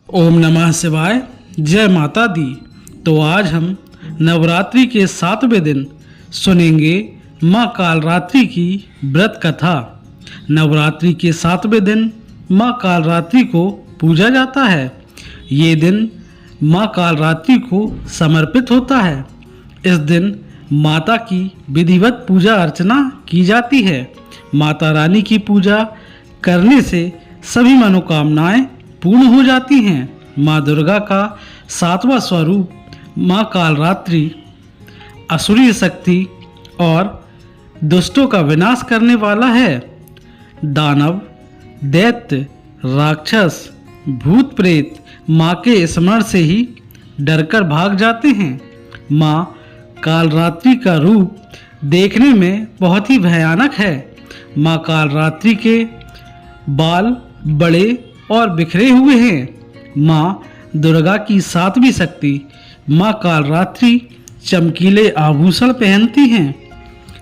ओम नमः शिवाय। जय माता दी। तो आज हम नवरात्रि के 7वें दिन सुनेंगे माँ कालरात्रि की व्रत कथा। नवरात्रि के 7वें दिन माँ कालरात्रि को पूजा जाता है। ये दिन माँ कालरात्रि को समर्पित होता है। इस दिन माता की विधिवत पूजा अर्चना की जाती है। माता रानी की पूजा करने से सभी मनोकामनाएं पूर्ण हो जाती हैं। माँ दुर्गा का 7वां स्वरूप माँ कालरात्रि असुरी शक्ति और दुष्टों का विनाश करने वाला है। दानव, दैत्य, राक्षस, भूत प्रेत माँ के स्मरण से ही डरकर भाग जाते हैं। माँ कालरात्रि का रूप देखने में बहुत ही भयानक है। माँ कालरात्रि के बाल बड़े और बिखरे हुए हैं। माँ दुर्गा की 7वीं शक्ति माँ कालरात्रि चमकीले आभूषण पहनती हैं।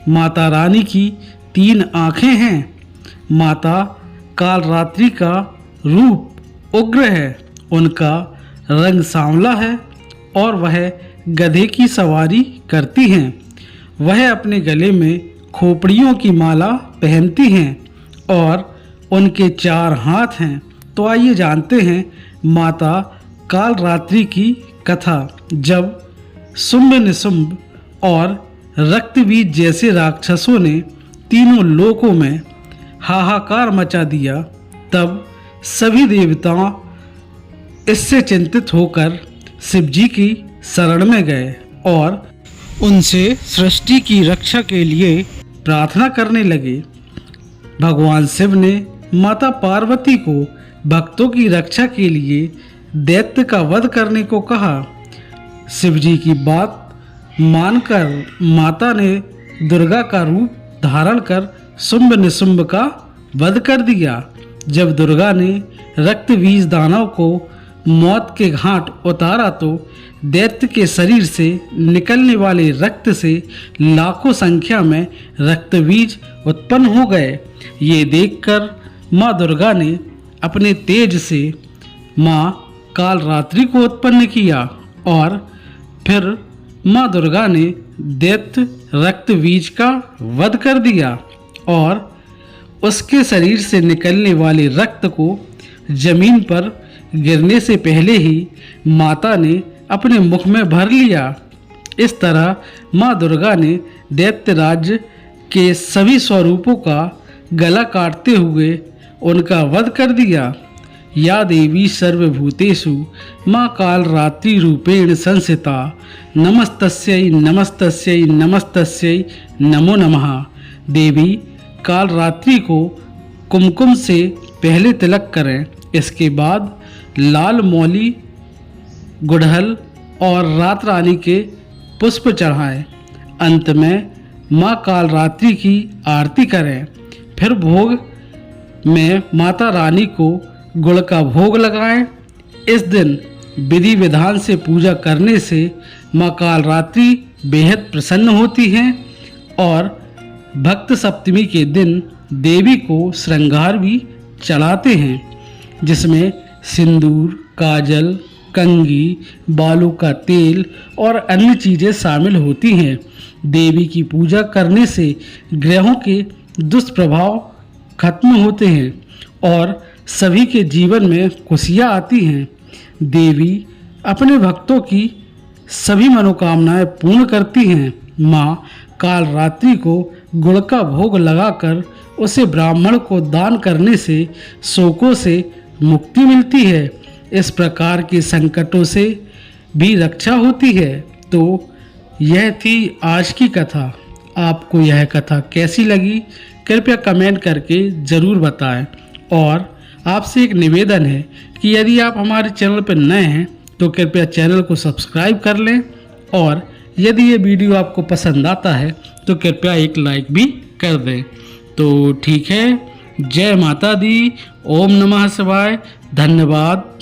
माता रानी की 3 आँखें हैं। माता कालरात्रि का रूप उग्र है। उनका रंग सांवला है और वह गधे की सवारी करती हैं। वह अपने गले में खोपड़ियों की माला पहनती हैं और उनके 4 हाथ हैं। तो आइए जानते हैं माता कालरात्रि की कथा। जब शुंभ निशुंभ और रक्तबीज जैसे राक्षसों ने तीनों लोकों में हाहाकार मचा दिया, तब सभी देवता इससे चिंतित होकर शिव जी की शरण में गए और उनसे सृष्टि की रक्षा के लिए प्रार्थना करने लगे। भगवान शिव ने माता पार्वती को भक्तों की रक्षा के लिए दैत्य का वध करने को कहा। शिव जी की बात मानकर माता ने दुर्गा का रूप धारण कर शुंभ निशुंभ का वध कर दिया। जब दुर्गा ने रक्तबीज दानव को मौत के घाट उतारा तो दैत्य के शरीर से निकलने वाले रक्त से लाखों संख्या में रक्तबीज उत्पन्न हो गए। ये देखकर माँ दुर्गा ने अपने तेज से माँ कालरात्रि को उत्पन्न किया और फिर माँ दुर्गा ने दैत्य रक्तबीज का वध कर दिया और उसके शरीर से निकलने वाले रक्त को जमीन पर गिरने से पहले ही माता ने अपने मुख में भर लिया। इस तरह माँ दुर्गा ने दैत्य राज्य के सभी स्वरूपों का गला काटते हुए उनका वध कर दिया। या देवी सर्वभूतेषु माँ कालरात्रि रूपेण संस्थिता नमस्तस्यै नमस्तस्यै नमस्तस्यै नमो नमः। देवी कालरात्रि को कुमकुम से पहले तिलक करें। इसके बाद लाल मौली, गुड़हल और रात रानी के पुष्प चढ़ाएं। अंत में माँ कालरात्रि की आरती करें। फिर भोग में माता रानी को गुड़ का भोग लगाएं। इस दिन विधि विधान से पूजा करने से माँ कालरात्रि बेहद प्रसन्न होती हैं और भक्त सप्तमी के दिन देवी को श्रृंगार भी चढ़ाते हैं, जिसमें सिंदूर, काजल, कंघी, बालों का तेल और अन्य चीज़ें शामिल होती हैं। देवी की पूजा करने से ग्रहों के दुष्प्रभाव खत्म होते हैं और सभी के जीवन में खुशियाँ आती हैं। देवी अपने भक्तों की सभी मनोकामनाएं पूर्ण करती हैं। माँ कालरात्रि को गुड़ का भोग लगाकर उसे ब्राह्मण को दान करने से शोकों से मुक्ति मिलती है। इस प्रकार के संकटों से भी रक्षा होती है। तो यह थी आज की कथा। आपको यह कथा कैसी लगी कृपया कमेंट करके ज़रूर बताएं। और आपसे एक निवेदन है कि यदि आप हमारे चैनल पर नए हैं तो कृपया चैनल को सब्सक्राइब कर लें और यदि ये वीडियो आपको पसंद आता है तो कृपया एक लाइक भी कर दें। तो ठीक है, जय माता दी। ओम नमः शिवाय। धन्यवाद।